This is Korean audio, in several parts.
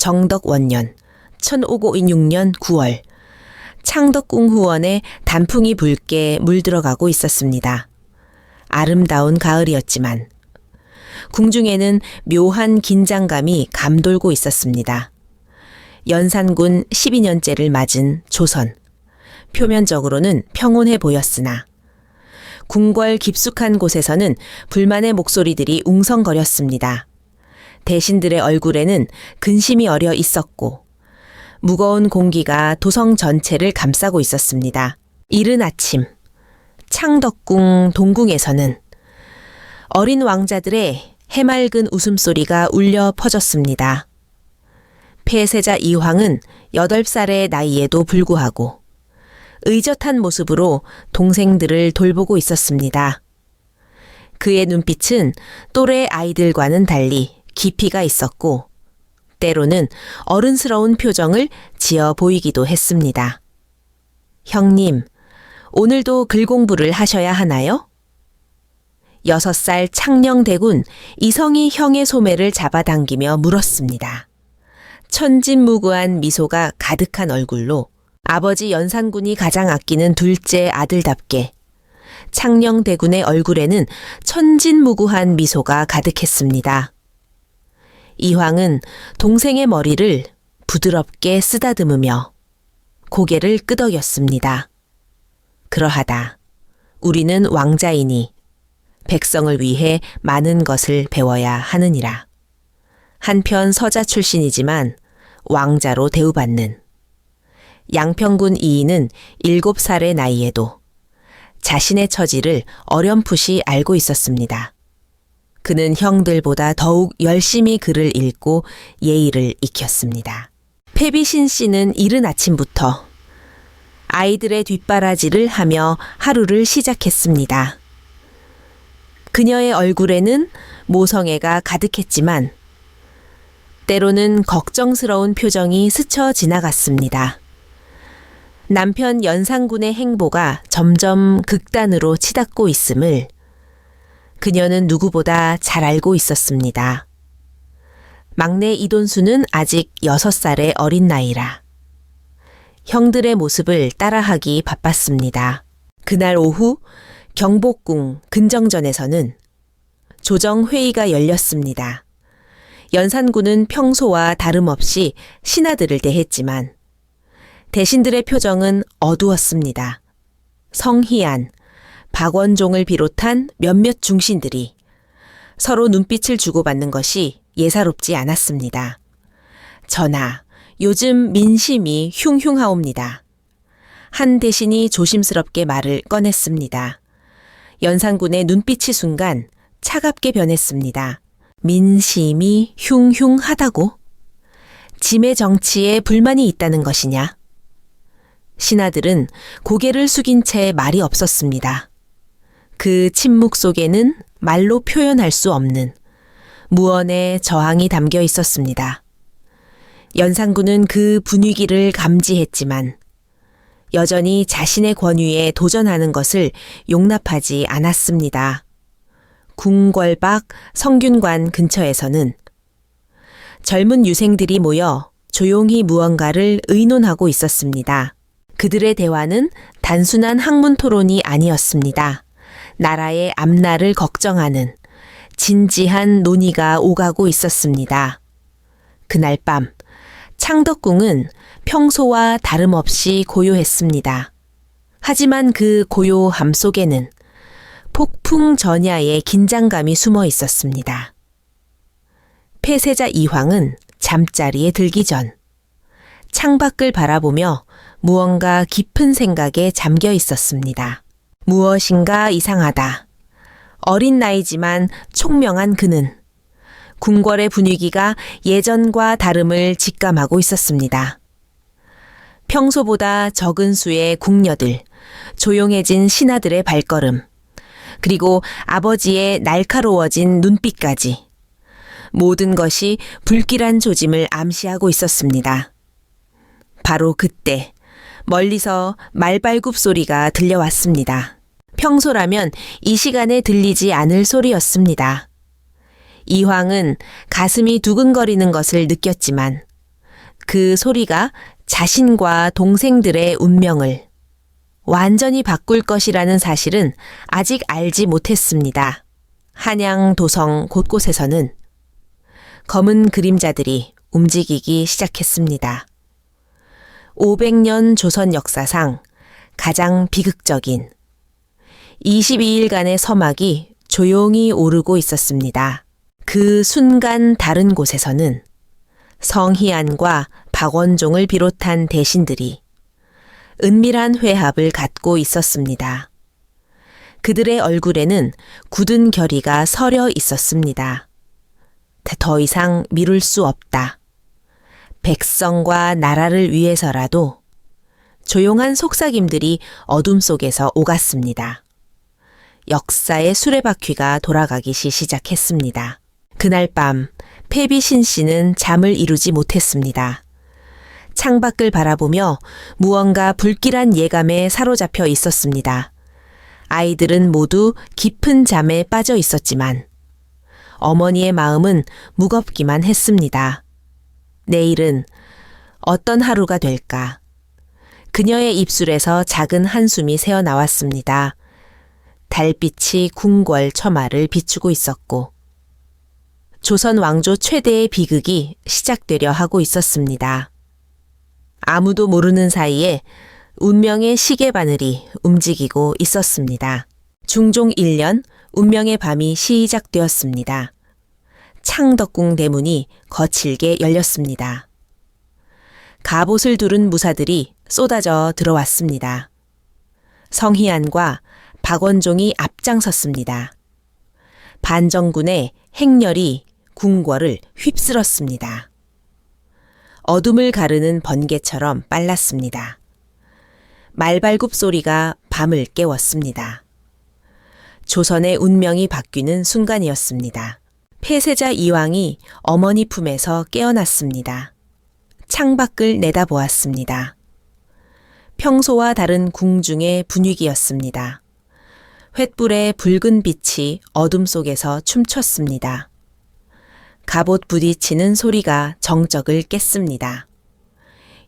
정덕원년 1506년 9월 창덕궁 후원에 단풍이 붉게 물들어가고 있었습니다. 아름다운 가을이었지만 궁중에는 묘한 긴장감이 감돌고 있었습니다. 연산군 12년째를 맞은 조선. 표면적으로는 평온해 보였으나 궁궐 깊숙한 곳에서는 불만의 목소리들이 웅성거렸습니다. 대신들의 얼굴에는 근심이 어려 있었고 무거운 공기가 도성 전체를 감싸고 있었습니다. 이른 아침 창덕궁 동궁에서는 어린 왕자들의 해맑은 웃음소리가 울려 퍼졌습니다. 폐세자 이황은 8살의 나이에도 불구하고 의젓한 모습으로 동생들을 돌보고 있었습니다. 그의 눈빛은 또래 아이들과는 달리 깊이가 있었고 때로는 어른스러운 표정을 지어 보이기도 했습니다. 형님, 오늘도 글 공부를 하셔야 하나요? 6살 창녕대군 이성이 형의 소매를 잡아당기며 물었습니다. 천진무구한 미소가 가득한 얼굴로 아버지 연산군이 가장 아끼는 둘째 아들답게 창녕대군의 얼굴에는 천진무구한 미소가 가득했습니다. 이황은 동생의 머리를 부드럽게 쓰다듬으며 고개를 끄덕였습니다. 그러하다. 우리는 왕자이니 백성을 위해 많은 것을 배워야 하느니라. 한편 서자 출신이지만 왕자로 대우받는 양평군 이인은 7살의 나이에도 자신의 처지를 어렴풋이 알고 있었습니다. 그는 형들보다 더욱 열심히 글을 읽고 예의를 익혔습니다. 패비신 씨는 이른 아침부터 아이들의 뒷바라지를 하며 하루를 시작했습니다. 그녀의 얼굴에는 모성애가 가득했지만 때로는 걱정스러운 표정이 스쳐 지나갔습니다. 남편 연산군의 행보가 점점 극단으로 치닫고 있음을 그녀는 누구보다 잘 알고 있었습니다. 막내 이돈수는 아직 6살의 어린 나이라 형들의 모습을 따라하기 바빴습니다. 그날 오후 경복궁 근정전에서는 조정회의가 열렸습니다. 연산군은 평소와 다름없이 신하들을 대했지만 대신들의 표정은 어두웠습니다. 성희안, 박원종을 비롯한 몇몇 중신들이 서로 눈빛을 주고받는 것이 예사롭지 않았습니다. 전하, 요즘 민심이 흉흉하옵니다. 한 대신이 조심스럽게 말을 꺼냈습니다. 연산군의 눈빛이 순간 차갑게 변했습니다. 민심이 흉흉하다고? 짐의 정치에 불만이 있다는 것이냐? 신하들은 고개를 숙인 채 말이 없었습니다. 그 침묵 속에는 말로 표현할 수 없는 무언의 저항이 담겨 있었습니다. 연산군은 그 분위기를 감지했지만 여전히 자신의 권위에 도전하는 것을 용납하지 않았습니다. 궁궐 밖 성균관 근처에서는 젊은 유생들이 모여 조용히 무언가를 의논하고 있었습니다. 그들의 대화는 단순한 학문 토론이 아니었습니다. 나라의 앞날을 걱정하는 진지한 논의가 오가고 있었습니다. 그날 밤 창덕궁은 평소와 다름없이 고요했습니다. 하지만 그 고요함 속에는 폭풍 전야의 긴장감이 숨어 있었습니다. 폐세자 이황은 잠자리에 들기 전 창밖을 바라보며 무언가 깊은 생각에 잠겨 있었습니다. 무엇인가 이상하다. 어린 나이지만 총명한 그는 궁궐의 분위기가 예전과 다름을 직감하고 있었습니다. 평소보다 적은 수의 궁녀들, 조용해진 신하들의 발걸음, 그리고 아버지의 날카로워진 눈빛까지 모든 것이 불길한 조짐을 암시하고 있었습니다. 바로 그때 멀리서 말발굽 소리가 들려왔습니다. 평소라면 이 시간에 들리지 않을 소리였습니다. 이황은 가슴이 두근거리는 것을 느꼈지만 그 소리가 자신과 동생들의 운명을 완전히 바꿀 것이라는 사실은 아직 알지 못했습니다. 한양 도성 곳곳에서는 검은 그림자들이 움직이기 시작했습니다. 500년 조선 역사상 가장 비극적인 22일간의 서막이 조용히 오르고 있었습니다. 그 순간 다른 곳에서는 성희안과 박원종을 비롯한 대신들이 은밀한 회합을 갖고 있었습니다. 그들의 얼굴에는 굳은 결의가 서려 있었습니다. 더 이상 미룰 수 없다. 백성과 나라를 위해서라도 조용한 속삭임들이 어둠 속에서 오갔습니다. 역사의 수레바퀴가 돌아가기 시작했습니다. 그날 밤 패비신 씨는 잠을 이루지 못했습니다. 창밖을 바라보며 무언가 불길한 예감에 사로잡혀 있었습니다. 아이들은 모두 깊은 잠에 빠져 있었지만 어머니의 마음은 무겁기만 했습니다. 내일은 어떤 하루가 될까? 그녀의 입술에서 작은 한숨이 새어나왔습니다. 달빛이 궁궐 처마를 비추고 있었고 조선 왕조 최대의 비극이 시작되려 하고 있었습니다. 아무도 모르는 사이에 운명의 시계바늘이 움직이고 있었습니다. 중종 1년 운명의 밤이 시작되었습니다. 창덕궁 대문이 거칠게 열렸습니다. 갑옷을 두른 무사들이 쏟아져 들어왔습니다. 성희안과 박원종이 앞장섰습니다. 반정군의 행렬이 궁궐을 휩쓸었습니다. 어둠을 가르는 번개처럼 빨랐습니다. 말발굽 소리가 밤을 깨웠습니다. 조선의 운명이 바뀌는 순간이었습니다. 폐세자 이왕이 어머니 품에서 깨어났습니다. 창밖을 내다보았습니다. 평소와 다른 궁중의 분위기였습니다. 횃불의 붉은 빛이 어둠 속에서 춤췄습니다. 갑옷 부딪히는 소리가 정적을 깼습니다.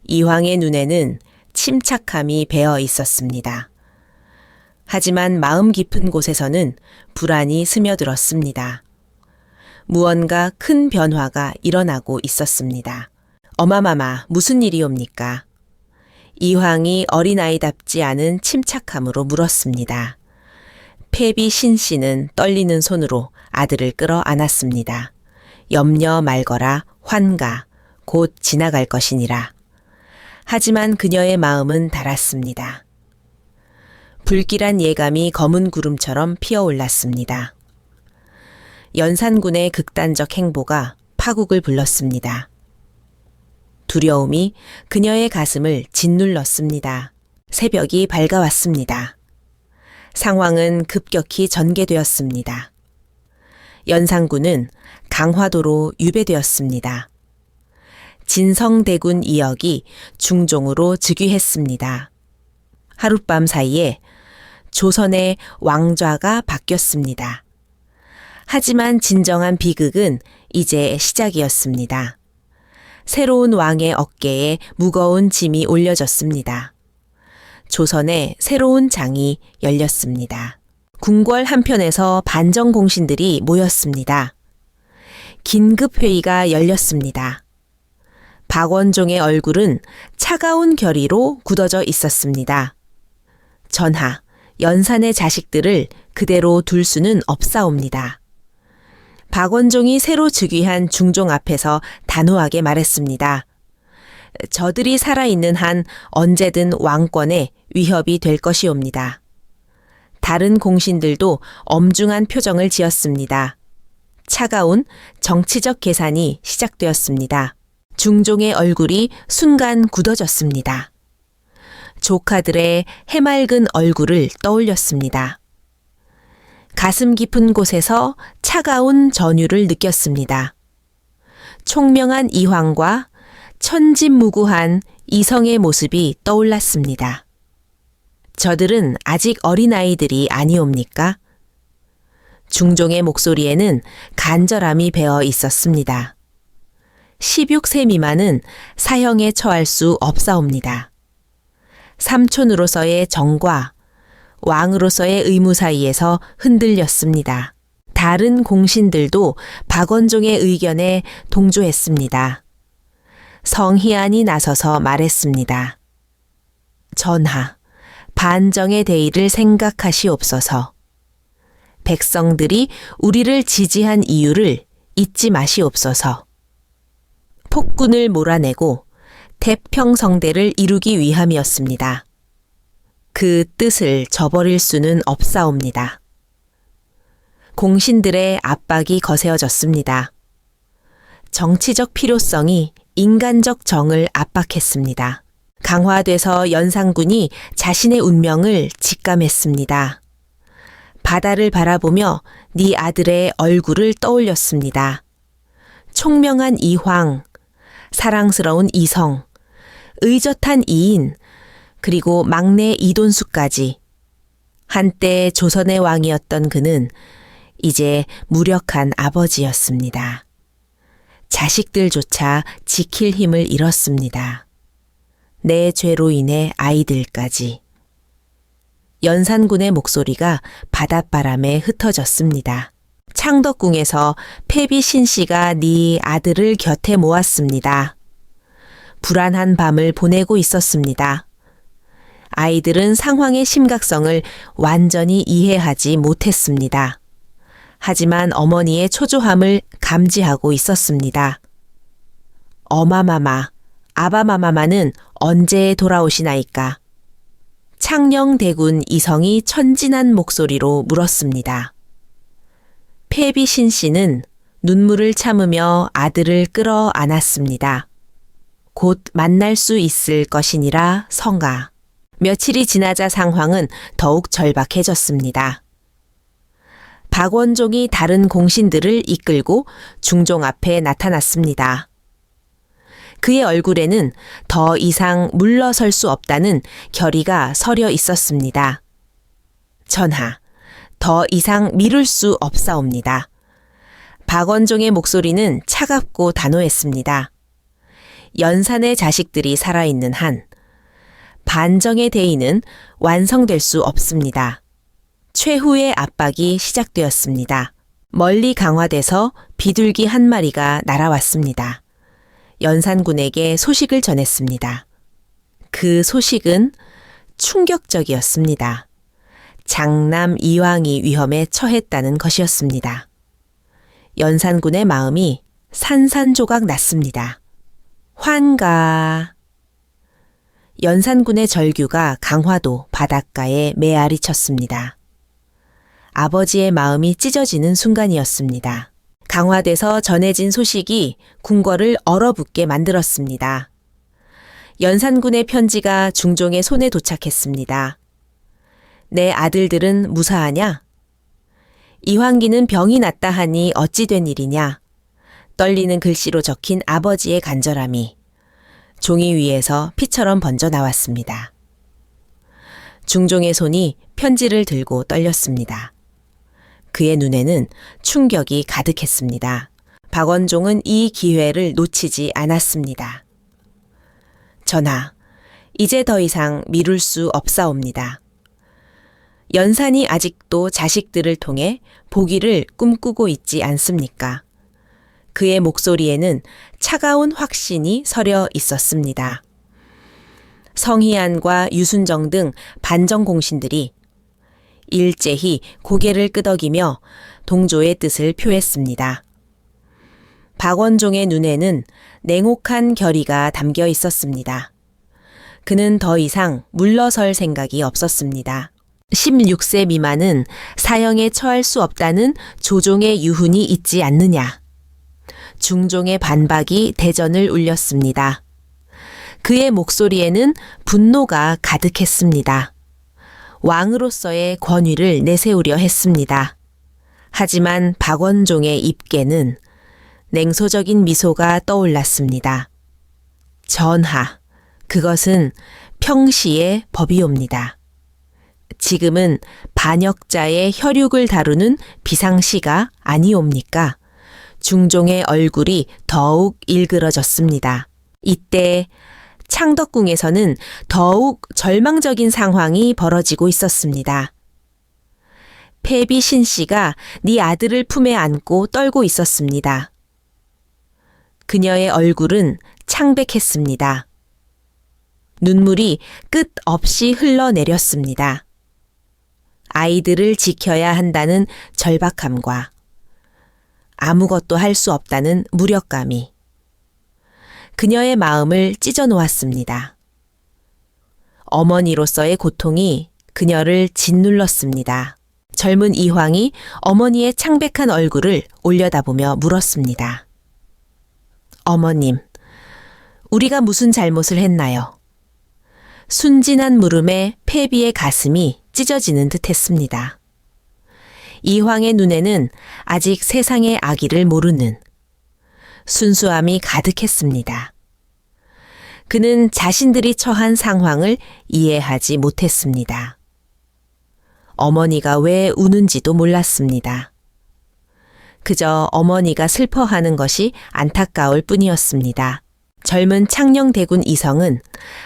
이황의 눈에는 침착함이 배어 있었습니다. 하지만 마음 깊은 곳에서는 불안이 스며들었습니다. 무언가 큰 변화가 일어나고 있었습니다. 어마마마, 무슨 일이옵니까? 이황이 어린아이답지 않은 침착함으로 물었습니다. 패비신 씨는 떨리는 손으로 아들을 끌어 안았습니다. 염려 말거라, 환가, 곧 지나갈 것이니라. 하지만 그녀의 마음은 달았습니다. 불길한 예감이 검은 구름처럼 피어올랐습니다. 연산군의 극단적 행보가 파국을 불렀습니다. 두려움이 그녀의 가슴을 짓눌렀습니다. 새벽이 밝아왔습니다. 상황은 급격히 전개되었습니다. 연산군은 강화도로 유배되었습니다. 진성대군 이역이 중종으로 즉위했습니다. 하룻밤 사이에 조선의 왕좌가 바뀌었습니다. 하지만 진정한 비극은 이제 시작이었습니다. 새로운 왕의 어깨에 무거운 짐이 올려졌습니다. 조선의 새로운 장이 열렸습니다. 궁궐 한편에서 반정 공신들이 모였습니다. 긴급 회의가 열렸습니다. 박원종의 얼굴은 차가운 결의로 굳어져 있었습니다. 전하, 연산의 자식들을 그대로 둘 수는 없사옵니다. 박원종이 새로 즉위한 중종 앞에서 단호하게 말했습니다. 저들이 살아있는 한 언제든 왕권에 위협이 될 것이옵니다. 다른 공신들도 엄중한 표정을 지었습니다. 차가운 정치적 계산이 시작되었습니다. 중종의 얼굴이 순간 굳어졌습니다. 조카들의 해맑은 얼굴을 떠올렸습니다. 가슴 깊은 곳에서 차가운 전율을 느꼈습니다. 총명한 이황과 천진무구한 이성의 모습이 떠올랐습니다. 저들은 아직 어린아이들이 아니옵니까? 중종의 목소리에는 간절함이 배어 있었습니다. 16세 미만은 사형에 처할 수 없사옵니다. 삼촌으로서의 정과 왕으로서의 의무 사이에서 흔들렸습니다. 다른 공신들도 박원종의 의견에 동조했습니다. 성희안이 나서서 말했습니다. 전하, 반정의 대의를 생각하시옵소서. 백성들이 우리를 지지한 이유를 잊지 마시옵소서. 폭군을 몰아내고 태평성대를 이루기 위함이었습니다. 그 뜻을 저버릴 수는 없사옵니다. 공신들의 압박이 거세어졌습니다. 정치적 필요성이 인간적 정을 압박했습니다. 강화돼서 연산군이 자신의 운명을 직감했습니다. 바다를 바라보며 네 아들의 얼굴을 떠올렸습니다. 총명한 이황, 사랑스러운 이성, 의젓한 이인, 그리고 막내 이돈수까지. 한때 조선의 왕이었던 그는 이제 무력한 아버지였습니다. 자식들조차 지킬 힘을 잃었습니다. 내 죄로 인해 아이들까지. 연산군의 목소리가 바닷바람에 흩어졌습니다. 창덕궁에서 패비 신씨가 네 아들을 곁에 모았습니다. 불안한 밤을 보내고 있었습니다. 아이들은 상황의 심각성을 완전히 이해하지 못했습니다. 하지만 어머니의 초조함을 감지하고 있었습니다. 어마마마, 아바마마마는 언제 돌아오시나이까? 창녕대군 이성이 천진한 목소리로 물었습니다. 패비 신씨는 눈물을 참으며 아들을 끌어 안았습니다. 곧 만날 수 있을 것이니라 성아. 며칠이 지나자 상황은 더욱 절박해졌습니다. 박원종이 다른 공신들을 이끌고 중종 앞에 나타났습니다. 그의 얼굴에는 더 이상 물러설 수 없다는 결의가 서려 있었습니다. 전하, 더 이상 미룰 수 없사옵니다. 박원종의 목소리는 차갑고 단호했습니다. 연산의 자식들이 살아있는 한 반정의 대의는 완성될 수 없습니다. 최후의 압박이 시작되었습니다. 멀리 강화돼서 비둘기 한 마리가 날아왔습니다. 연산군에게 소식을 전했습니다. 그 소식은 충격적이었습니다. 장남 이황이 위험에 처했다는 것이었습니다. 연산군의 마음이 산산조각 났습니다. 환가. 연산군의 절규가 강화도 바닷가에 메아리 쳤습니다. 아버지의 마음이 찢어지는 순간이었습니다. 강화돼서 전해진 소식이 궁궐을 얼어붙게 만들었습니다. 연산군의 편지가 중종의 손에 도착했습니다. 내 아들들은 무사하냐? 이황기는 병이 났다 하니 어찌 된 일이냐? 떨리는 글씨로 적힌 아버지의 간절함이 종이 위에서 피처럼 번져 나왔습니다. 중종의 손이 편지를 들고 떨렸습니다. 그의 눈에는 충격이 가득했습니다. 박원종은 이 기회를 놓치지 않았습니다. 전하, 이제 더 이상 미룰 수 없사옵니다. 연산이 아직도 자식들을 통해 보기를 꿈꾸고 있지 않습니까? 그의 목소리에는 차가운 확신이 서려 있었습니다. 성희안과 유순정 등 반정 공신들이 일제히 고개를 끄덕이며 동조의 뜻을 표했습니다. 박원종의 눈에는 냉혹한 결의가 담겨 있었습니다. 그는 더 이상 물러설 생각이 없었습니다. 16세 미만은 사형에 처할 수 없다는 조종의 유훈이 있지 않느냐. 중종의 반박이 대전을 울렸습니다. 그의 목소리에는 분노가 가득했습니다. 왕으로서의 권위를 내세우려 했습니다. 하지만 박원종의 입계는 냉소적인 미소가 떠올랐습니다. 전하, 그것은 평시의 법이옵니다. 지금은 반역자의 혈육을 다루는 비상시가 아니옵니까? 중종의 얼굴이 더욱 일그러졌습니다. 이때 창덕궁에서는 더욱 절망적인 상황이 벌어지고 있었습니다. 패비 신씨가 네 아들을 품에 안고 떨고 있었습니다. 그녀의 얼굴은 창백했습니다. 눈물이 끝없이 흘러내렸습니다. 아이들을 지켜야 한다는 절박함과 아무것도 할 수 없다는 무력감이 그녀의 마음을 찢어 놓았습니다. 어머니로서의 고통이 그녀를 짓눌렀습니다. 젊은 이황이 어머니의 창백한 얼굴을 올려다보며 물었습니다. 어머님, 우리가 무슨 잘못을 했나요? 순진한 물음에 패비의 가슴이 찢어지는 듯 했습니다. 이황의 눈에는 아직 세상의 악의를 모르는 순수함이 가득했습니다. 그는 자신들이 처한 상황을 이해하지 못했습니다. 어머니가 왜 우는지도 몰랐습니다. 그저 어머니가 슬퍼하는 것이 안타까울 뿐이었습니다. 젊은 창녕대군 이성은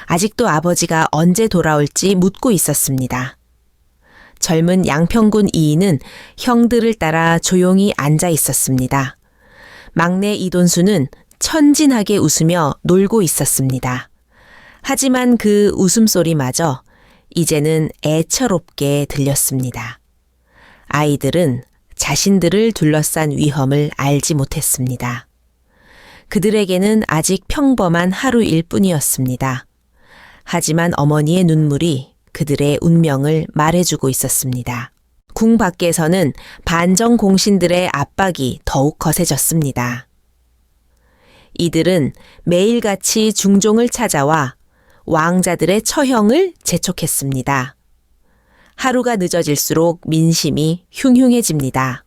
아직도 아버지가 언제 돌아올지 묻고 있었습니다. 젊은 양평군 이인은 형들을 따라 조용히 앉아 있었습니다. 막내 이돈수는 천진하게 웃으며 놀고 있었습니다. 하지만 그 웃음소리마저 이제는 애처롭게 들렸습니다. 아이들은 자신들을 둘러싼 위험을 알지 못했습니다. 그들에게는 아직 평범한 하루일 뿐이었습니다. 하지만 어머니의 눈물이 그들의 운명을 말해주고 있었습니다. 궁 밖에서는 반정 공신들의 압박이 더욱 거세졌습니다. 이들은 매일같이 중종을 찾아와 왕자들의 처형을 재촉했습니다. 하루가 늦어질수록 민심이 흉흉해집니다.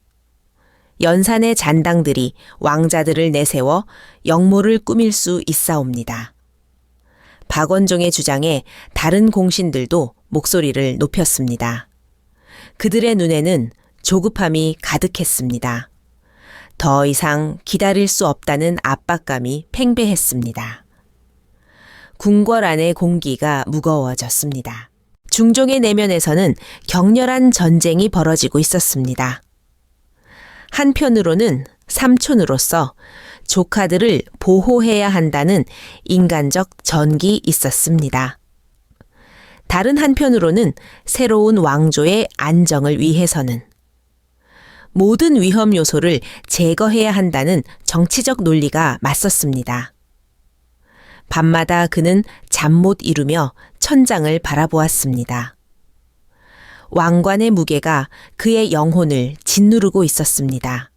연산의 잔당들이 왕자들을 내세워 역모를 꾸밀 수 있사옵니다. 박원종의 주장에 다른 공신들도 목소리를 높였습니다. 그들의 눈에는 조급함이 가득했습니다. 더 이상 기다릴 수 없다는 압박감이 팽배했습니다. 궁궐 안의 공기가 무거워졌습니다. 중종의 내면에서는 격렬한 전쟁이 벌어지고 있었습니다. 한편으로는 삼촌으로서 조카들을 보호해야 한다는 인간적 전기 있었습니다. 다른 한편으로는 새로운 왕조의 안정을 위해서는 모든 위험 요소를 제거해야 한다는 정치적 논리가 맞섰습니다. 밤마다 그는 잠 못 이루며 천장을 바라보았습니다. 왕관의 무게가 그의 영혼을 짓누르고 있었습니다.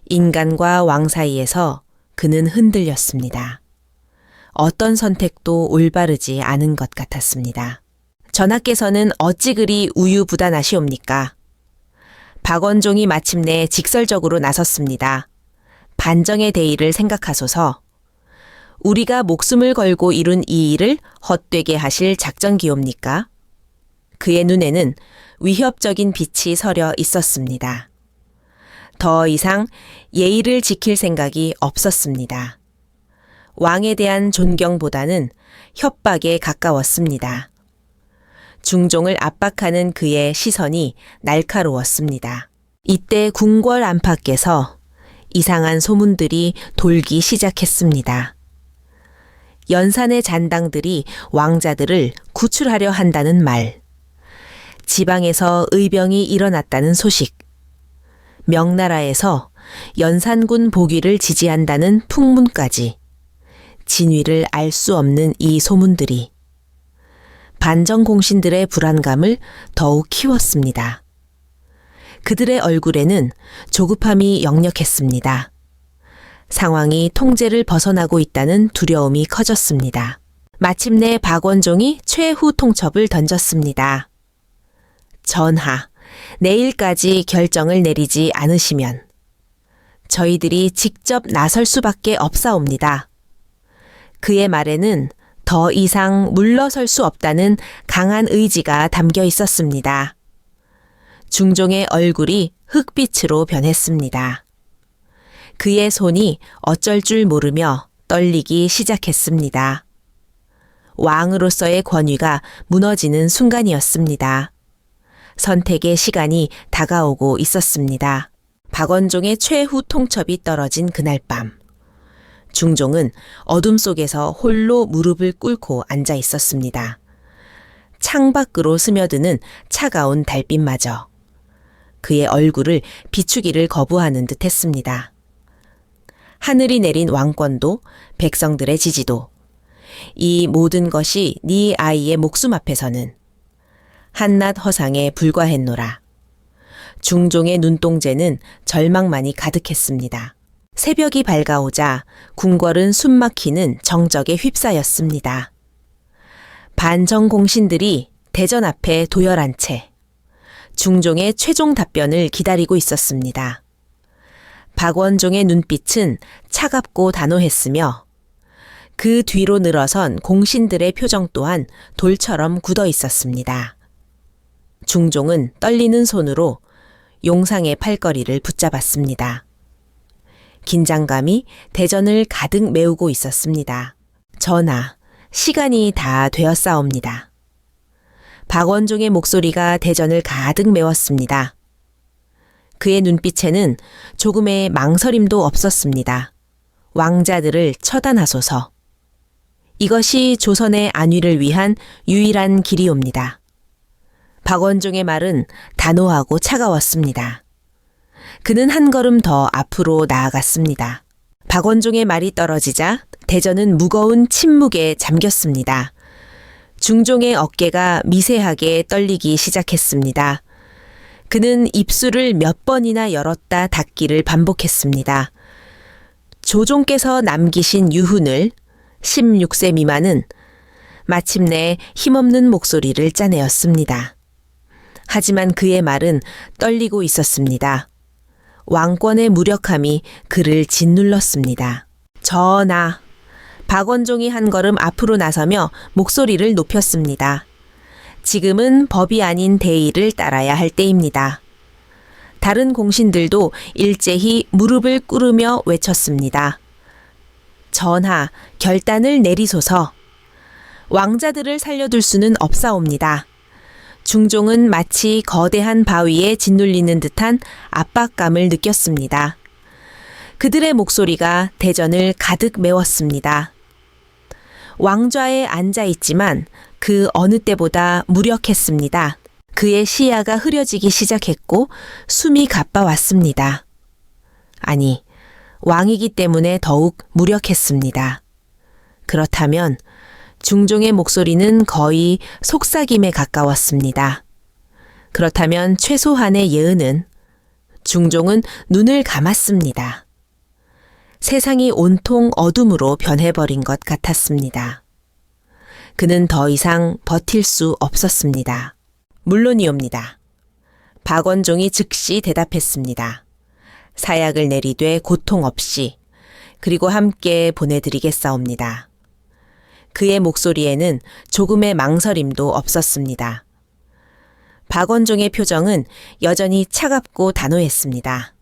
인간과 왕 사이에서 그는 흔들렸습니다. 어떤 선택도 올바르지 않은 것 같았습니다. 전하께서는 어찌 그리 우유부단하시옵니까? 박원종이 마침내 직설적으로 나섰습니다. 반정의 대의를 생각하소서. 우리가 목숨을 걸고 이룬 이 일을 헛되게 하실 작전기옵니까? 그의 눈에는 위협적인 빛이 서려 있었습니다. 더 이상 예의를 지킬 생각이 없었습니다. 왕에 대한 존경보다는 협박에 가까웠습니다. 중종을 압박하는 그의 시선이 날카로웠습니다. 이때 궁궐 안팎에서 이상한 소문들이 돌기 시작했습니다. 연산의 잔당들이 왕자들을 구출하려 한다는 말, 지방에서 의병이 일어났다는 소식, 명나라에서 연산군 복위를 지지한다는 풍문까지 진위를 알 수 없는 이 소문들이 반정 공신들의 불안감을 더욱 키웠습니다. 그들의 얼굴에는 조급함이 역력했습니다. 상황이 통제를 벗어나고 있다는 두려움이 커졌습니다. 마침내 박원종이 최후 통첩을 던졌습니다. 전하, 내일까지 결정을 내리지 않으시면 저희들이 직접 나설 수밖에 없사옵니다. 그의 말에는 더 이상 물러설 수 없다는 강한 의지가 담겨 있었습니다. 중종의 얼굴이 흑빛으로 변했습니다. 그의 손이 어쩔 줄 모르며 떨리기 시작했습니다. 왕으로서의 권위가 무너지는 순간이었습니다. 선택의 시간이 다가오고 있었습니다. 박원종의 최후 통첩이 떨어진 그날 밤, 중종은 어둠 속에서 홀로 무릎을 꿇고 앉아 있었습니다. 창밖으로 스며드는 차가운 달빛마저 그의 얼굴을 비추기를 거부하는 듯 했습니다. 하늘이 내린 왕권도, 백성들의 지지도, 이 모든 것이 네 아이의 목숨 앞에서는 한낱 허상에 불과했노라. 중종의 눈동자는 절망만이 가득했습니다. 새벽이 밝아오자 궁궐은 숨막히는 정적에 휩싸였습니다. 반정 공신들이 대전 앞에 도열한 채 중종의 최종 답변을 기다리고 있었습니다. 박원종의 눈빛은 차갑고 단호했으며 그 뒤로 늘어선 공신들의 표정 또한 돌처럼 굳어 있었습니다. 중종은 떨리는 손으로 용상의 팔걸이를 붙잡았습니다. 긴장감이 대전을 가득 메우고 있었습니다. 전하, 시간이 다 되었사옵니다. 박원종의 목소리가 대전을 가득 메웠습니다. 그의 눈빛에는 조금의 망설임도 없었습니다. 왕자들을 처단하소서. 이것이 조선의 안위를 위한 유일한 길이옵니다. 박원종의 말은 단호하고 차가웠습니다. 그는 한 걸음 더 앞으로 나아갔습니다. 박원종의 말이 떨어지자 대전은 무거운 침묵에 잠겼습니다. 중종의 어깨가 미세하게 떨리기 시작했습니다. 그는 입술을 몇 번이나 열었다 닫기를 반복했습니다. 조종께서 남기신 유훈을 16세 미만은 마침내 힘없는 목소리를 짜내었습니다. 하지만 그의 말은 떨리고 있었습니다. 왕권의 무력함이 그를 짓눌렀습니다. 전하, 박원종이 한 걸음 앞으로 나서며 목소리를 높였습니다. 지금은 법이 아닌 대의를 따라야 할 때입니다. 다른 공신들도 일제히 무릎을 꿇으며 외쳤습니다. 전하, 결단을 내리소서. 왕자들을 살려둘 수는 없사옵니다. 중종은 마치 거대한 바위에 짓눌리는 듯한 압박감을 느꼈습니다. 그들의 목소리가 대전을 가득 메웠습니다. 왕좌에 앉아 있지만 그 어느 때보다 무력했습니다. 그의 시야가 흐려지기 시작했고 숨이 가빠왔습니다. 아니, 왕이기 때문에 더욱 무력했습니다. 그렇다면 중종의 목소리는 거의 속삭임에 가까웠습니다. 그렇다면 최소한의 예의는 중종은 눈을 감았습니다. 세상이 온통 어둠으로 변해버린 것 같았습니다. 그는 더 이상 버틸 수 없었습니다. 물론이옵니다. 박원종이 즉시 대답했습니다. 사약을 내리되 고통 없이 그리고 함께 보내드리겠사옵니다. 그의 목소리에는 조금의 망설임도 없었습니다. 박원종의 표정은 여전히 차갑고 단호했습니다.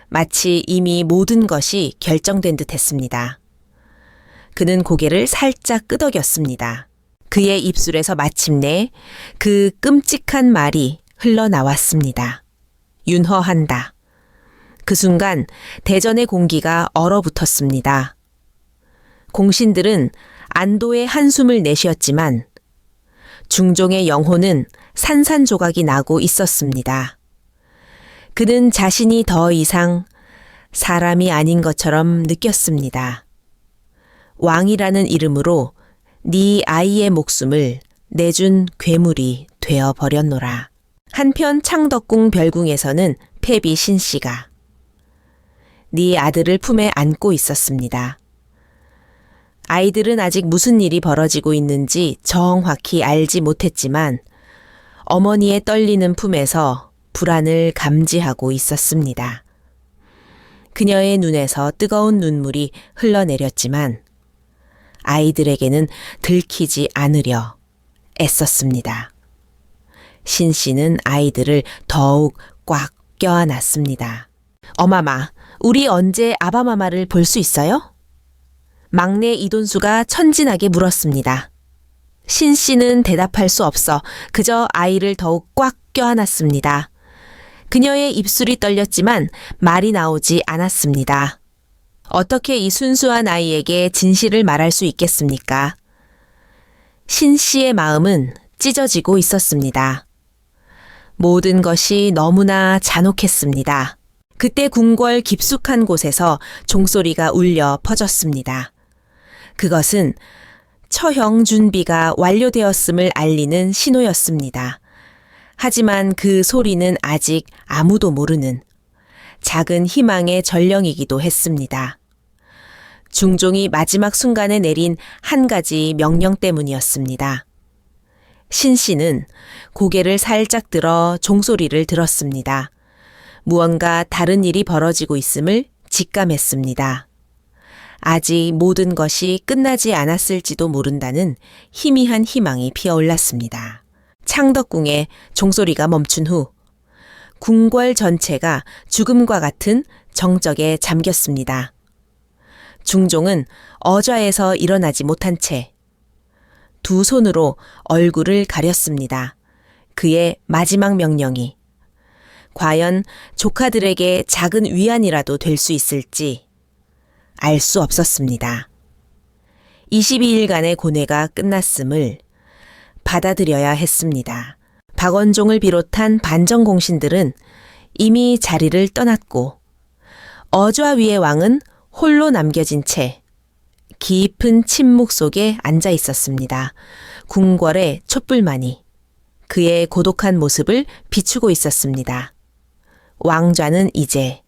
마치 이미 모든 것이 결정된 듯 했습니다. 그는 고개를 살짝 끄덕였습니다. 그의 입술에서 마침내 그 끔찍한 말이 흘러나왔습니다. 윤허한다. 그 순간 대전의 공기가 얼어붙었습니다. 공신들은 안도의 한숨을 내쉬었지만 중종의 영혼은 산산조각이 나고 있었습니다. 그는 자신이 더 이상 사람이 아닌 것처럼 느꼈습니다. 왕이라는 이름으로 네 아이의 목숨을 내준 괴물이 되어버렸노라. 한편 창덕궁 별궁에서는 패비 신씨가 네 아들을 품에 안고 있었습니다. 아이들은 아직 무슨 일이 벌어지고 있는지 정확히 알지 못했지만 어머니의 떨리는 품에서 불안을 감지하고 있었습니다. 그녀의 눈에서 뜨거운 눈물이 흘러내렸지만 아이들에게는 들키지 않으려 애썼습니다. 신씨는 아이들을 더욱 꽉 껴안았습니다. 어마마, 우리 언제 아바마마를 볼 수 있어요? 막내 이돈수가 천진하게 물었습니다. 신 씨는 대답할 수 없어 그저 아이를 더욱 꽉 껴안았습니다. 그녀의 입술이 떨렸지만 말이 나오지 않았습니다. 어떻게 이 순수한 아이에게 진실을 말할 수 있겠습니까? 신 씨의 마음은 찢어지고 있었습니다. 모든 것이 너무나 잔혹했습니다. 그때 궁궐 깊숙한 곳에서 종소리가 울려 퍼졌습니다. 그것은 처형 준비가 완료되었음을 알리는 신호였습니다. 하지만 그 소리는 아직 아무도 모르는 작은 희망의 전령이기도 했습니다. 중종이 마지막 순간에 내린 한 가지 명령 때문이었습니다. 신 씨는 고개를 살짝 들어 종소리를 들었습니다. 무언가 다른 일이 벌어지고 있음을 직감했습니다. 아직 모든 것이 끝나지 않았을지도 모른다는 희미한 희망이 피어올랐습니다. 창덕궁에 종소리가 멈춘 후 궁궐 전체가 죽음과 같은 정적에 잠겼습니다. 중종은 어좌에서 일어나지 못한 채 두 손으로 얼굴을 가렸습니다. 그의 마지막 명령이 과연 조카들에게 작은 위안이라도 될 수 있을지 알 수 없었습니다. 22일간의 고뇌가 끝났음을 받아들여야 했습니다. 박원종을 비롯한 반정공신들은 이미 자리를 떠났고 어좌 위의 왕은 홀로 남겨진 채 깊은 침묵 속에 앉아 있었습니다. 궁궐의 촛불만이 그의 고독한 모습을 비추고 있었습니다. 왕좌는 이제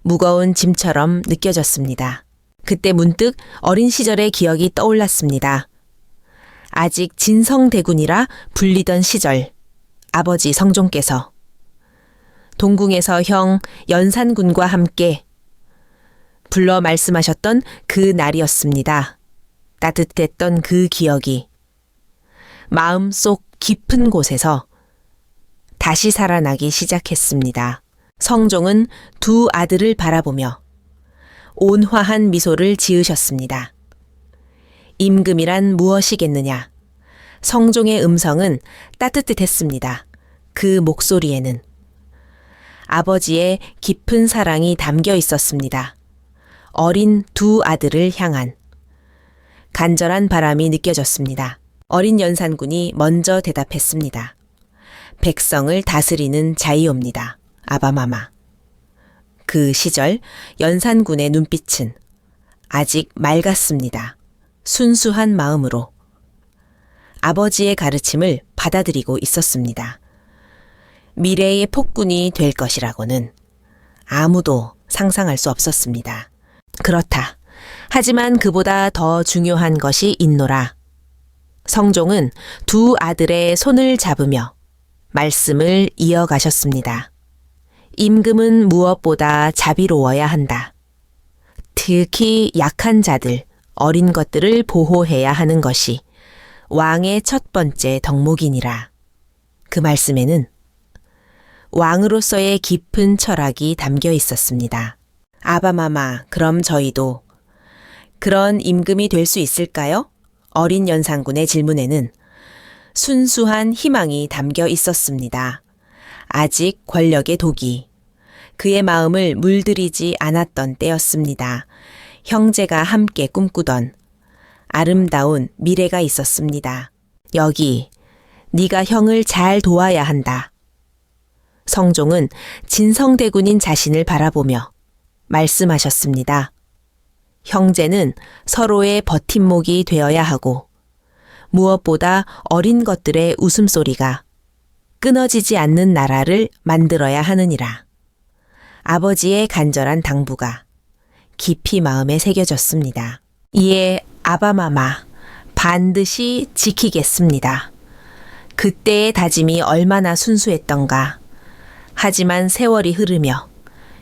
무거운 짐처럼 느껴졌습니다. 그때 문득 어린 시절의 기억이 떠올랐습니다. 아직 진성대군이라 불리던 시절 아버지 성종께서 동궁에서 형 연산군과 함께 불러 말씀하셨던 그 날이었습니다. 따뜻했던 그 기억이 마음속 깊은 곳에서 다시 살아나기 시작했습니다. 성종은 두 아들을 바라보며 온화한 미소를 지으셨습니다. 임금이란 무엇이겠느냐? 성종의 음성은 따뜻했습니다. 그 목소리에는 아버지의 깊은 사랑이 담겨 있었습니다. 어린 두 아들을 향한 간절한 바람이 느껴졌습니다. 어린 연산군이 먼저 대답했습니다. 백성을 다스리는 자이옵니다. 아바마마. 그 시절 연산군의 눈빛은 아직 맑았습니다. 순수한 마음으로 아버지의 가르침을 받아들이고 있었습니다. 미래의 폭군이 될 것이라고는 아무도 상상할 수 없었습니다. 그렇다. 하지만 그보다 더 중요한 것이 있노라. 성종은 두 아들의 손을 잡으며 말씀을 이어가셨습니다. 임금은 무엇보다 자비로워야 한다. 특히 약한 자들, 어린 것들을 보호해야 하는 것이 왕의 첫 번째 덕목이니라. 그 말씀에는 왕으로서의 깊은 철학이 담겨 있었습니다. 아바마마, 그럼 저희도 그런 임금이 될 수 있을까요? 어린 연산군의 질문에는 순수한 희망이 담겨 있었습니다. 아직 권력의 독이 그의 마음을 물들이지 않았던 때였습니다. 형제가 함께 꿈꾸던 아름다운 미래가 있었습니다. 여기 네가 형을 잘 도와야 한다. 성종은 진성대군인 자신을 바라보며 말씀하셨습니다. 형제는 서로의 버팀목이 되어야 하고 무엇보다 어린 것들의 웃음소리가 끊어지지 않는 나라를 만들어야 하느니라. 아버지의 간절한 당부가 깊이 마음에 새겨졌습니다. 이에 아바마마, 반드시 지키겠습니다. 그때의 다짐이 얼마나 순수했던가. 하지만 세월이 흐르며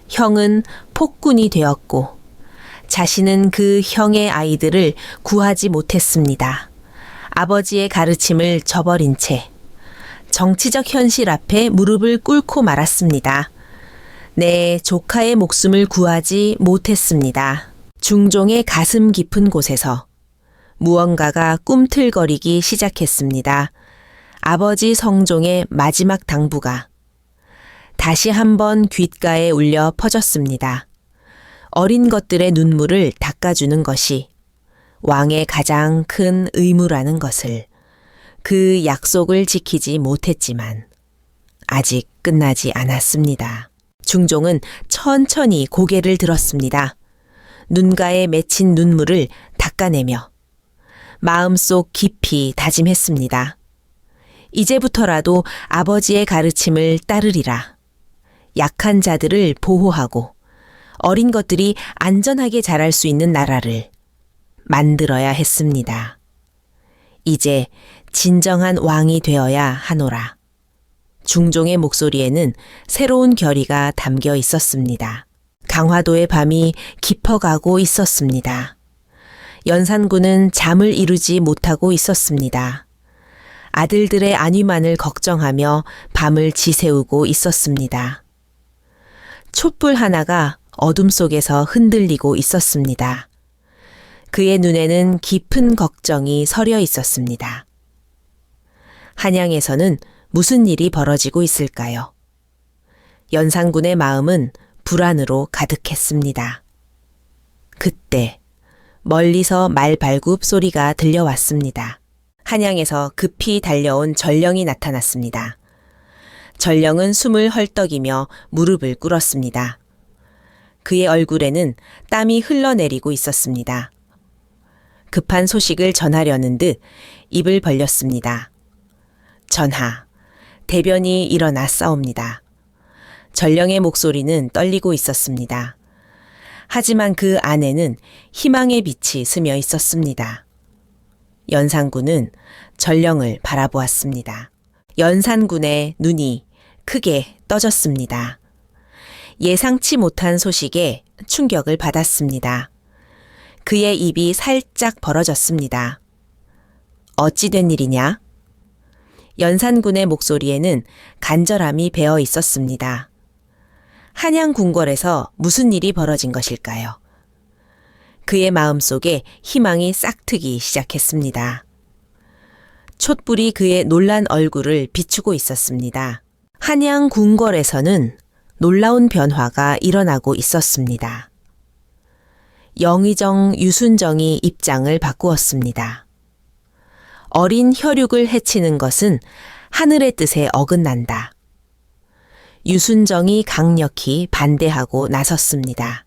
형은 폭군이 되었고 자신은 그 형의 아이들을 구하지 못했습니다. 아버지의 가르침을 저버린 채 정치적 현실 앞에 무릎을 꿇고 말았습니다. 내 조카의 목숨을 구하지 못했습니다. 중종의 가슴 깊은 곳에서 무언가가 꿈틀거리기 시작했습니다. 아버지 성종의 마지막 당부가 다시 한번 귓가에 울려 퍼졌습니다. 어린 것들의 눈물을 닦아주는 것이 왕의 가장 큰 의무라는 것을, 그 약속을 지키지 못했지만 아직 끝나지 않았습니다. 중종은 천천히 고개를 들었습니다. 눈가에 맺힌 눈물을 닦아내며 마음속 깊이 다짐했습니다. 이제부터라도 아버지의 가르침을 따르리라. 약한 자들을 보호하고 어린 것들이 안전하게 자랄 수 있는 나라를 만들어야 했습니다. 이제 진정한 왕이 되어야 하노라. 중종의 목소리에는 새로운 결의가 담겨 있었습니다. 강화도의 밤이 깊어가고 있었습니다. 연산군은 잠을 이루지 못하고 있었습니다. 아들들의 안위만을 걱정하며 밤을 지새우고 있었습니다. 촛불 하나가 어둠 속에서 흔들리고 있었습니다. 그의 눈에는 깊은 걱정이 서려 있었습니다. 한양에서는 무슨 일이 벌어지고 있을까요? 연산군의 마음은 불안으로 가득했습니다. 그때 멀리서 말발굽 소리가 들려왔습니다. 한양에서 급히 달려온 전령이 나타났습니다. 전령은 숨을 헐떡이며 무릎을 꿇었습니다. 그의 얼굴에는 땀이 흘러내리고 있었습니다. 급한 소식을 전하려는 듯 입을 벌렸습니다. 전하, 대변이 일어났사옵니다. 전령의 목소리는 떨리고 있었습니다. 하지만 그 안에는 희망의 빛이 스며 있었습니다. 연산군은 전령을 바라보았습니다. 연산군의 눈이 크게 떠졌습니다. 예상치 못한 소식에 충격을 받았습니다. 그의 입이 살짝 벌어졌습니다. 어찌 된 일이냐? 연산군의 목소리에는 간절함이 배어 있었습니다. 한양 궁궐에서 무슨 일이 벌어진 것일까요? 그의 마음속에 희망이 싹트기 시작했습니다. 촛불이 그의 놀란 얼굴을 비추고 있었습니다. 한양 궁궐에서는 놀라운 변화가 일어나고 있었습니다. 영의정 유순정이 입장을 바꾸었습니다. 어린 혈육을 해치는 것은 하늘의 뜻에 어긋난다. 유순정이 강력히 반대하고 나섰습니다.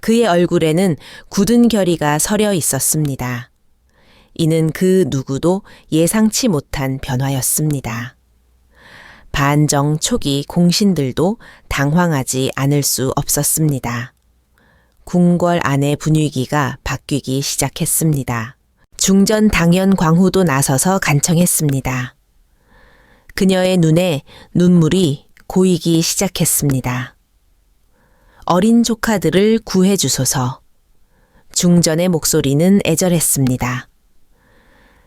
그의 얼굴에는 굳은 결의가 서려 있었습니다. 이는 그 누구도 예상치 못한 변화였습니다. 반정 초기 공신들도 당황하지 않을 수 없었습니다. 궁궐 안의 분위기가 바뀌기 시작했습니다. 중전 당연 광후도 나서서 간청했습니다. 그녀의 눈에 눈물이 고이기 시작했습니다. 어린 조카들을 구해주소서. 중전의 목소리는 애절했습니다.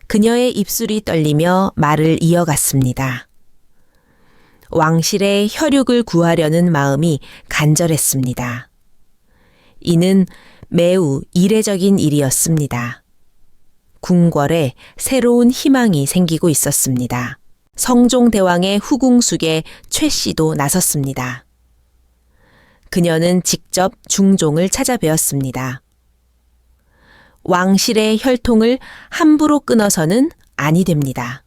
그녀의 입술이 떨리며 말을 이어갔습니다. 왕실의 혈육을 구하려는 마음이 간절했습니다. 이는 매우 이례적인 일이었습니다. 궁궐에 새로운 희망이 생기고 있었습니다. 성종대왕의 후궁숙에 최 씨도 나섰습니다. 그녀는 직접 중종을 찾아뵈었습니다. 왕실의 혈통을 함부로 끊어서는 아니 됩니다.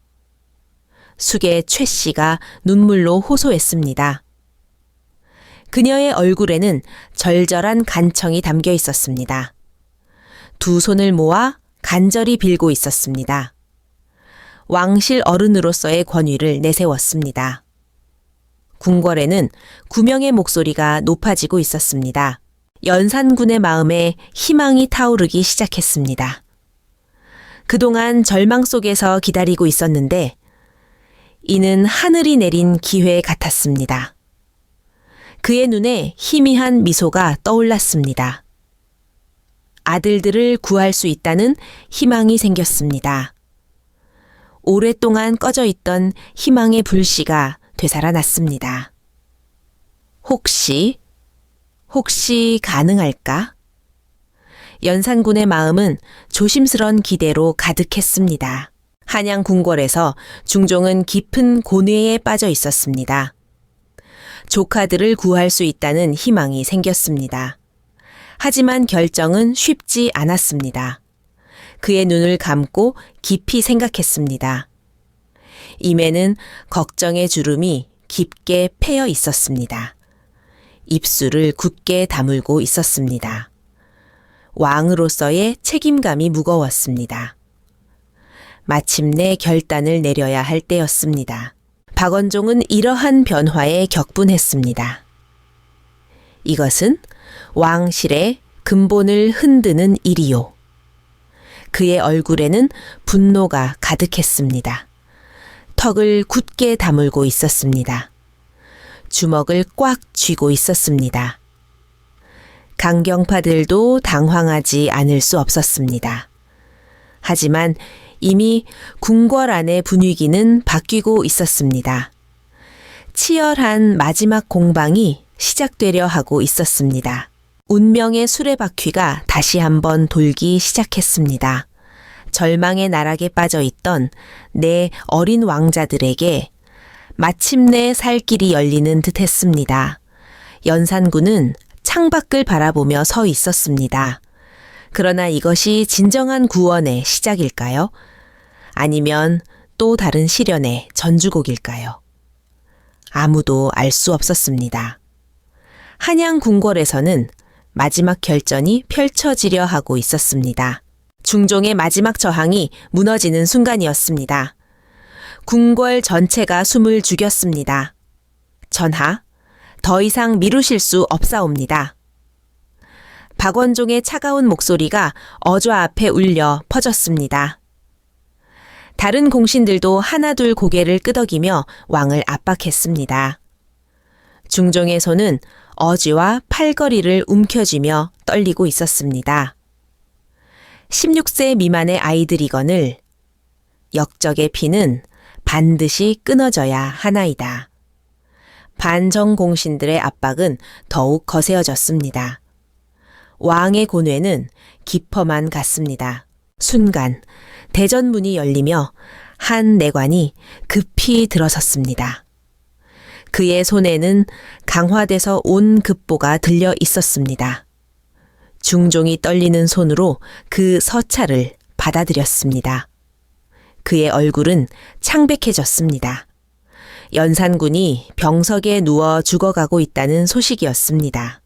숙의 최 씨가 눈물로 호소했습니다. 그녀의 얼굴에는 절절한 간청이 담겨 있었습니다. 두 손을 모아 간절히 빌고 있었습니다. 왕실 어른으로서의 권위를 내세웠습니다. 궁궐에는 구명의 목소리가 높아지고 있었습니다. 연산군의 마음에 희망이 타오르기 시작했습니다. 그동안 절망 속에서 기다리고 있었는데 이는 하늘이 내린 기회 같았습니다. 그의 눈에 희미한 미소가 떠올랐습니다. 아들들을 구할 수 있다는 희망이 생겼습니다. 오랫동안 꺼져 있던 희망의 불씨가 되살아났습니다. 혹시 가능할까? 연산군의 마음은 조심스런 기대로 가득했습니다. 한양 궁궐에서 중종은 깊은 고뇌에 빠져 있었습니다. 조카들을 구할 수 있다는 희망이 생겼습니다. 하지만 결정은 쉽지 않았습니다. 그의 눈을 감고 깊이 생각했습니다. 입에는 걱정의 주름이 깊게 패여 있었습니다. 입술을 굳게 다물고 있었습니다. 왕으로서의 책임감이 무거웠습니다. 마침내 결단을 내려야 할 때였습니다. 박원종은 이러한 변화에 격분했습니다. 이것은 왕실의 근본을 흔드는 일이요. 그의 얼굴에는 분노가 가득했습니다. 턱을 굳게 다물고 있었습니다. 주먹을 꽉 쥐고 있었습니다. 강경파들도 당황하지 않을 수 없었습니다. 하지만 이미 궁궐 안의 분위기는 바뀌고 있었습니다. 치열한 마지막 공방이 시작되려 하고 있었습니다. 운명의 수레바퀴가 다시 한번 돌기 시작했습니다. 절망의 나락에 빠져 있던 내 어린 왕자들에게 마침내 살 길이 열리는 듯 했습니다. 연산군은 창밖을 바라보며 서 있었습니다. 그러나 이것이 진정한 구원의 시작일까요? 아니면 또 다른 시련의 전주곡일까요? 아무도 알 수 없었습니다. 한양 궁궐에서는 마지막 결전이 펼쳐지려 하고 있었습니다. 중종의 마지막 저항이 무너지는 순간이었습니다. 궁궐 전체가 숨을 죽였습니다. 전하, 더 이상 미루실 수 없사옵니다. 박원종의 차가운 목소리가 어좌 앞에 울려 퍼졌습니다. 다른 공신들도 하나둘 고개를 끄덕이며 왕을 압박했습니다. 중종의 손은 어지와 팔걸이를 움켜쥐며 떨리고 있었습니다. 16세 미만의 아이들이거늘 역적의 피는 반드시 끊어져야 하나이다. 반정 공신들의 압박은 더욱 거세어졌습니다. 왕의 고뇌는 깊어만 갔습니다. 순간 대전문이 열리며 한 내관이 급히 들어섰습니다. 그의 손에는 강화돼서 온 급보가 들려 있었습니다. 중종이 떨리는 손으로 그 서찰을 받아들였습니다. 그의 얼굴은 창백해졌습니다. 연산군이 병석에 누워 죽어가고 있다는 소식이었습니다.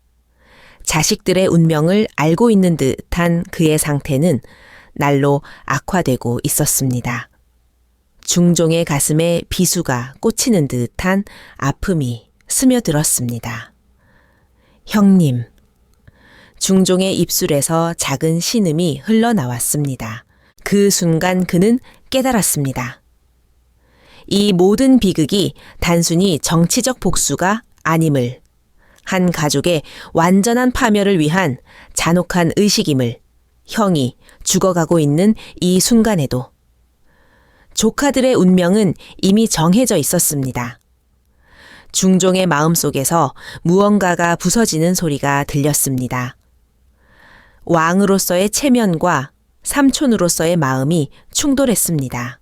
자식들의 운명을 알고 있는 듯한 그의 상태는 날로 악화되고 있었습니다. 중종의 가슴에 비수가 꽂히는 듯한 아픔이 스며들었습니다. 형님. 중종의 입술에서 작은 신음이 흘러나왔습니다. 그 순간 그는 깨달았습니다. 이 모든 비극이 단순히 정치적 복수가 아님을, 한 가족의 완전한 파멸을 위한 잔혹한 의식임을 형이 죽어가고 있는 이 순간에도 조카들의 운명은 이미 정해져 있었습니다. 중종의 마음속에서 무언가가 부서지는 소리가 들렸습니다. 왕으로서의 체면과 삼촌으로서의 마음이 충돌했습니다.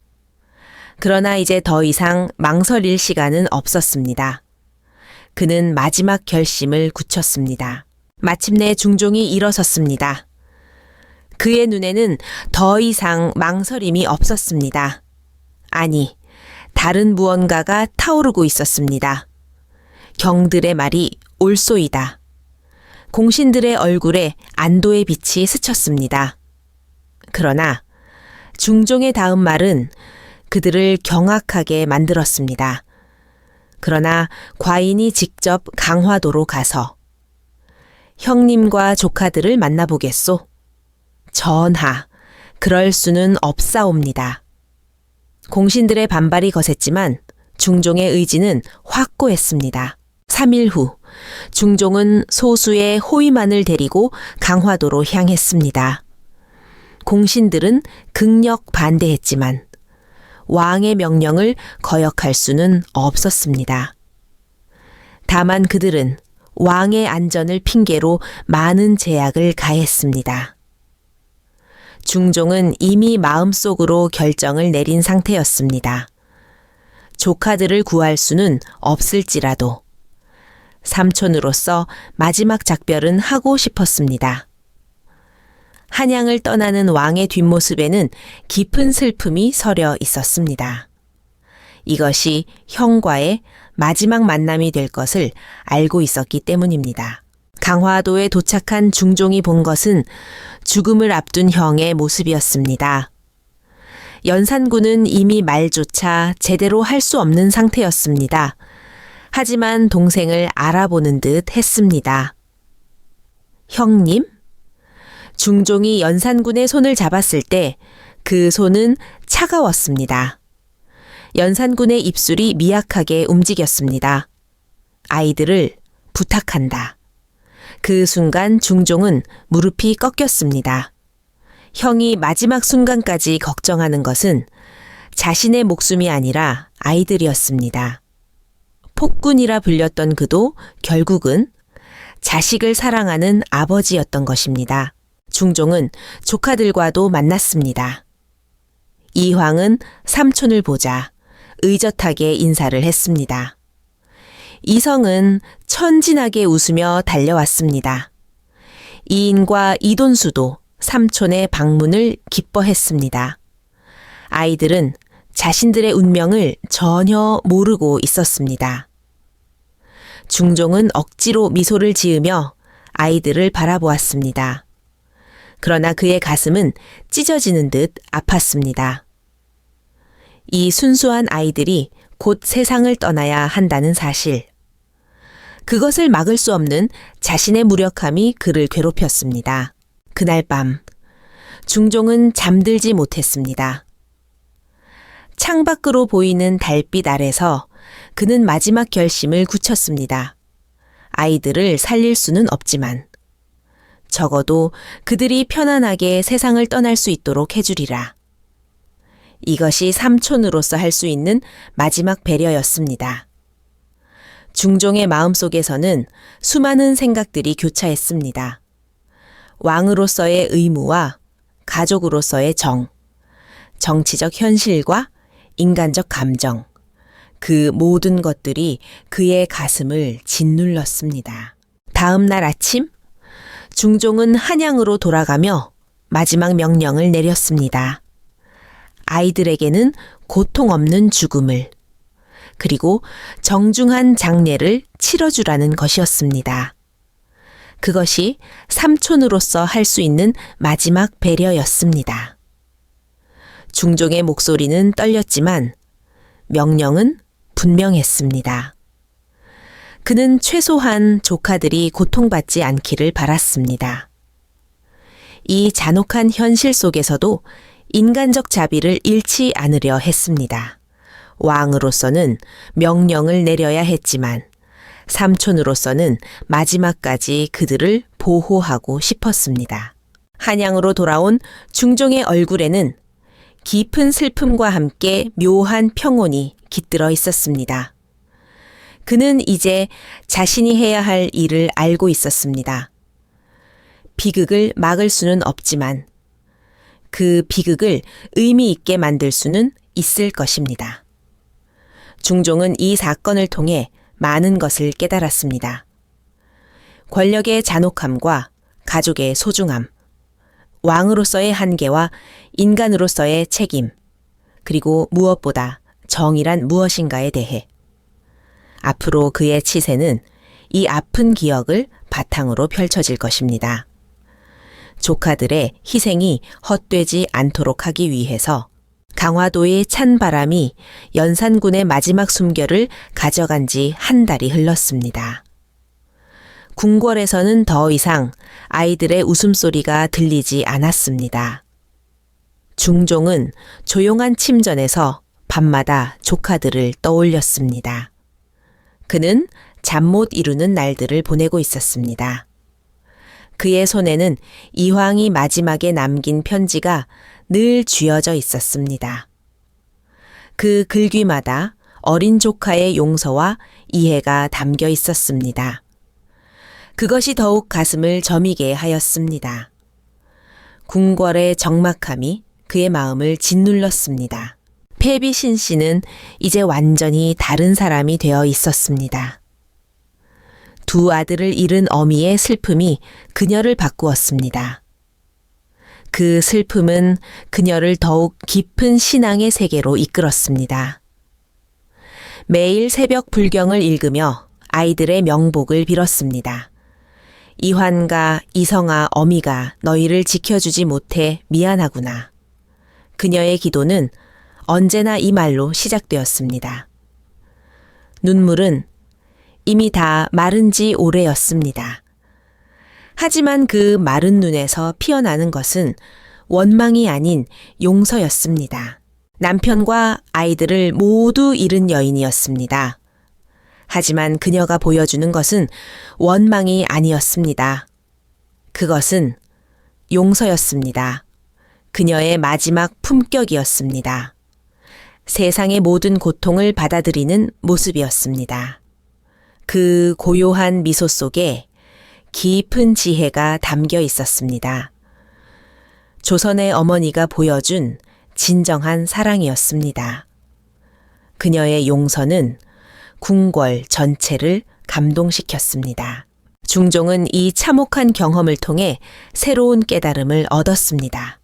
그러나 이제 더 이상 망설일 시간은 없었습니다. 그는 마지막 결심을 굳혔습니다. 마침내 중종이 일어섰습니다. 그의 눈에는 더 이상 망설임이 없었습니다. 아니, 다른 무언가가 타오르고 있었습니다. 경들의 말이 옳소이다. 공신들의 얼굴에 안도의 빛이 스쳤습니다. 그러나 중종의 다음 말은 그들을 경악하게 만들었습니다. 그러나 과인이 직접 강화도로 가서 형님과 조카들을 만나보겠소. 전하, 그럴 수는 없사옵니다. 공신들의 반발이 거셌지만 중종의 의지는 확고했습니다. 3일 후 중종은 소수의 호위만을 데리고 강화도로 향했습니다. 공신들은 극력 반대했지만 왕의 명령을 거역할 수는 없었습니다. 다만 그들은 왕의 안전을 핑계로 많은 제약을 가했습니다. 중종은 이미 마음속으로 결정을 내린 상태였습니다. 조카들을 구할 수는 없을지라도 삼촌으로서 마지막 작별은 하고 싶었습니다. 한양을 떠나는 왕의 뒷모습에는 깊은 슬픔이 서려 있었습니다. 이것이 형과의 마지막 만남이 될 것을 알고 있었기 때문입니다. 강화도에 도착한 중종이 본 것은 죽음을 앞둔 형의 모습이었습니다. 연산군은 이미 말조차 제대로 할 수 없는 상태였습니다. 하지만 동생을 알아보는 듯 했습니다. 형님? 중종이 연산군의 손을 잡았을 때 그 손은 차가웠습니다. 연산군의 입술이 미약하게 움직였습니다. 아이들을 부탁한다. 그 순간 중종은 무릎이 꺾였습니다. 형이 마지막 순간까지 걱정하는 것은 자신의 목숨이 아니라 아이들이었습니다. 폭군이라 불렸던 그도 결국은 자식을 사랑하는 아버지였던 것입니다. 중종은 조카들과도 만났습니다. 이황은 삼촌을 보자 의젓하게 인사를 했습니다. 이성은 천진하게 웃으며 달려왔습니다. 이인과 이돈수도 삼촌의 방문을 기뻐했습니다. 아이들은 자신들의 운명을 전혀 모르고 있었습니다. 중종은 억지로 미소를 지으며 아이들을 바라보았습니다. 그러나 그의 가슴은 찢어지는 듯 아팠습니다. 이 순수한 아이들이 곧 세상을 떠나야 한다는 사실. 그것을 막을 수 없는 자신의 무력함이 그를 괴롭혔습니다. 그날 밤, 중종은 잠들지 못했습니다. 창밖으로 보이는 달빛 아래서 그는 마지막 결심을 굳혔습니다. 아이들을 살릴 수는 없지만 적어도 그들이 편안하게 세상을 떠날 수 있도록 해주리라. 이것이 삼촌으로서 할 수 있는 마지막 배려였습니다. 중종의 마음속에서는 수많은 생각들이 교차했습니다. 왕으로서의 의무와 가족으로서의 정, 정치적 현실과 인간적 감정, 그 모든 것들이 그의 가슴을 짓눌렀습니다. 다음 날 아침, 중종은 한양으로 돌아가며 마지막 명령을 내렸습니다. 아이들에게는 고통 없는 죽음을, 그리고 정중한 장례를 치러주라는 것이었습니다. 그것이 삼촌으로서 할 수 있는 마지막 배려였습니다. 중종의 목소리는 떨렸지만 명령은 분명했습니다. 그는 최소한 조카들이 고통받지 않기를 바랐습니다. 이 잔혹한 현실 속에서도 인간적 자비를 잃지 않으려 했습니다. 왕으로서는 명령을 내려야 했지만 삼촌으로서는 마지막까지 그들을 보호하고 싶었습니다. 한양으로 돌아온 중종의 얼굴에는 깊은 슬픔과 함께 묘한 평온이 깃들어 있었습니다. 그는 이제 자신이 해야 할 일을 알고 있었습니다. 비극을 막을 수는 없지만 그 비극을 의미 있게 만들 수는 있을 것입니다. 중종은 이 사건을 통해 많은 것을 깨달았습니다. 권력의 잔혹함과 가족의 소중함, 왕으로서의 한계와 인간으로서의 책임, 그리고 무엇보다 정의란 무엇인가에 대해. 앞으로 그의 치세는 이 아픈 기억을 바탕으로 펼쳐질 것입니다. 조카들의 희생이 헛되지 않도록 하기 위해서 강화도의 찬 바람이 연산군의 마지막 숨결을 가져간 지 한 달이 흘렀습니다. 궁궐에서는 더 이상 아이들의 웃음소리가 들리지 않았습니다. 중종은 조용한 침전에서 밤마다 조카들을 떠올렸습니다. 그는 잠 못 이루는 날들을 보내고 있었습니다. 그의 손에는 이황이 마지막에 남긴 편지가 늘 쥐어져 있었습니다. 그 글귀마다 어린 조카의 용서와 이해가 담겨 있었습니다. 그것이 더욱 가슴을 저미게 하였습니다. 궁궐의 적막함이 그의 마음을 짓눌렀습니다. 패비신 씨는 이제 완전히 다른 사람이 되어 있었습니다. 두 아들을 잃은 어미의 슬픔이 그녀를 바꾸었습니다. 그 슬픔은 그녀를 더욱 깊은 신앙의 세계로 이끌었습니다. 매일 새벽 불경을 읽으며 아이들의 명복을 빌었습니다. 이환과 이성아 어미가 너희를 지켜주지 못해 미안하구나. 그녀의 기도는 언제나 이 말로 시작되었습니다. 눈물은 이미 다 마른 지 오래였습니다. 하지만 그 마른 눈에서 피어나는 것은 원망이 아닌 용서였습니다. 남편과 아이들을 모두 잃은 여인이었습니다. 하지만 그녀가 보여주는 것은 원망이 아니었습니다. 그것은 용서였습니다. 그녀의 마지막 품격이었습니다. 세상의 모든 고통을 받아들이는 모습이었습니다. 그 고요한 미소 속에 깊은 지혜가 담겨 있었습니다. 조선의 어머니가 보여준 진정한 사랑이었습니다. 그녀의 용서는 궁궐 전체를 감동시켰습니다. 중종은 이 참혹한 경험을 통해 새로운 깨달음을 얻었습니다.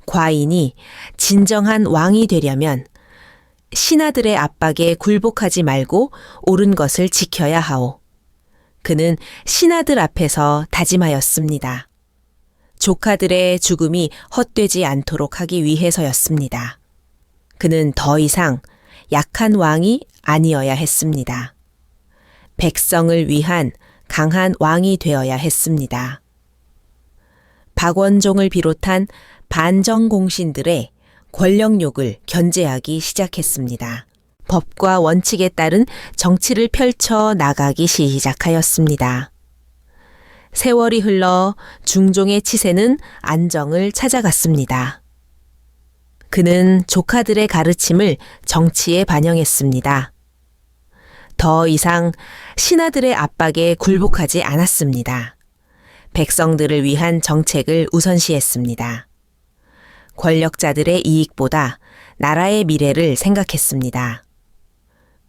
과인이 진정한 왕이 되려면 신하들의 압박에 굴복하지 말고 옳은 것을 지켜야 하오. 그는 신하들 앞에서 다짐하였습니다. 조카들의 죽음이 헛되지 않도록 하기 위해서였습니다. 그는 더 이상 약한 왕이 아니어야 했습니다. 백성을 위한 강한 왕이 되어야 했습니다. 박원종을 비롯한 반정공신들의 권력욕을 견제하기 시작했습니다. 법과 원칙에 따른 정치를 펼쳐 나가기 시작하였습니다. 세월이 흘러 중종의 치세는 안정을 찾아갔습니다. 그는 조카들의 가르침을 정치에 반영했습니다. 더 이상 신하들의 압박에 굴복하지 않았습니다. 백성들을 위한 정책을 우선시했습니다. 권력자들의 이익보다 나라의 미래를 생각했습니다.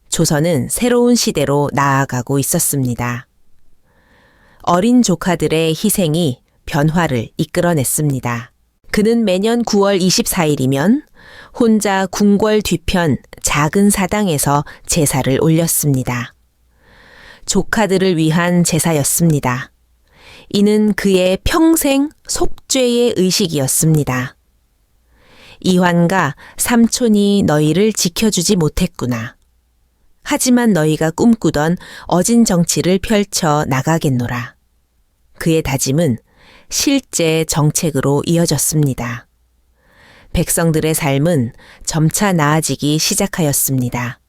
조선은 새로운 시대로 나아가고 있었습니다. 어린 조카들의 희생이 변화를 이끌어냈습니다. 그는 매년 9월 24일이면 혼자 궁궐 뒤편 작은 사당에서 제사를 올렸습니다. 조카들을 위한 제사였습니다. 이는 그의 평생 속죄의 의식이었습니다. 이환과 삼촌이 너희를 지켜주지 못했구나. 하지만 너희가 꿈꾸던 어진 정치를 펼쳐 나가겠노라. 그의 다짐은 실제 정책으로 이어졌습니다. 백성들의 삶은 점차 나아지기 시작하였습니다.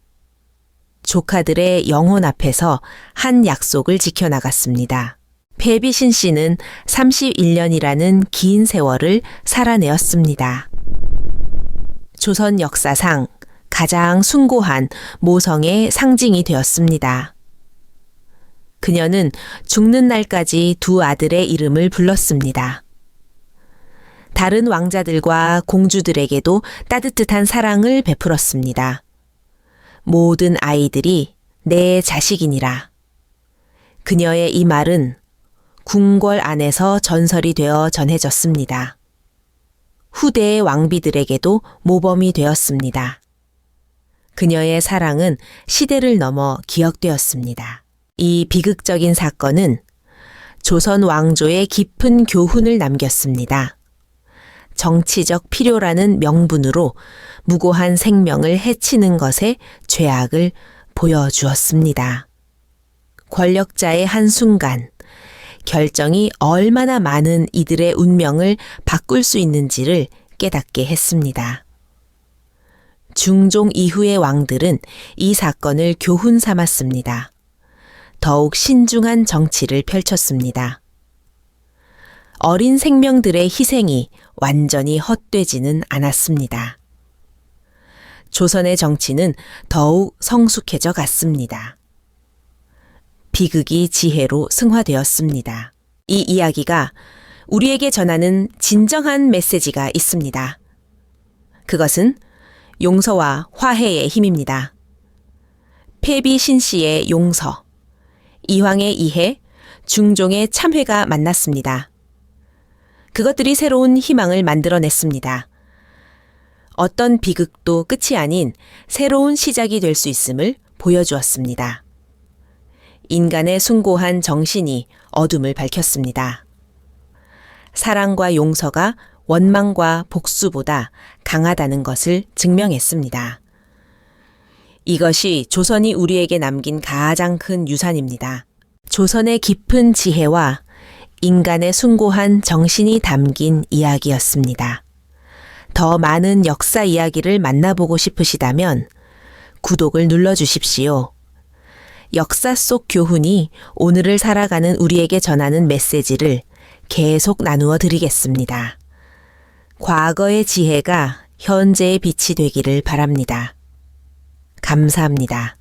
조카들의 영혼 앞에서 한 약속을 지켜나갔습니다. 패비신 씨는 31년이라는 긴 세월을 살아내었습니다. 조선 역사상 가장 숭고한 모성의 상징이 되었습니다. 그녀는 죽는 날까지 두 아들의 이름을 불렀습니다. 다른 왕자들과 공주들에게도 따뜻한 사랑을 베풀었습니다. 모든 아이들이 내 자식이니라. 그녀의 이 말은 궁궐 안에서 전설이 되어 전해졌습니다. 후대의 왕비들에게도 모범이 되었습니다. 그녀의 사랑은 시대를 넘어 기억되었습니다. 이 비극적인 사건은 조선 왕조의 깊은 교훈을 남겼습니다. 정치적 필요라는 명분으로 무고한 생명을 해치는 것의 죄악을 보여주었습니다. 권력자의 한순간, 결정이 얼마나 많은 이들의 운명을 바꿀 수 있는지를 깨닫게 했습니다. 중종 이후의 왕들은 이 사건을 교훈 삼았습니다. 더욱 신중한 정치를 펼쳤습니다. 어린 생명들의 희생이 완전히 헛되지는 않았습니다. 조선의 정치는 더욱 성숙해져 갔습니다. 비극이 지혜로 승화되었습니다. 이 이야기가 우리에게 전하는 진정한 메시지가 있습니다. 그것은 용서와 화해의 힘입니다. 패비 신씨의 용서, 이황의 이해, 중종의 참회가 만났습니다. 그것들이 새로운 희망을 만들어냈습니다. 어떤 비극도 끝이 아닌 새로운 시작이 될 수 있음을 보여주었습니다. 인간의 숭고한 정신이 어둠을 밝혔습니다. 사랑과 용서가 원망과 복수보다 강하다는 것을 증명했습니다. 이것이 조선이 우리에게 남긴 가장 큰 유산입니다. 조선의 깊은 지혜와 인간의 숭고한 정신이 담긴 이야기였습니다. 더 많은 역사 이야기를 만나보고 싶으시다면 구독을 눌러주십시오. 역사 속 교훈이 오늘을 살아가는 우리에게 전하는 메시지를 계속 나누어 드리겠습니다. 과거의 지혜가 현재의 빛이 되기를 바랍니다. 감사합니다.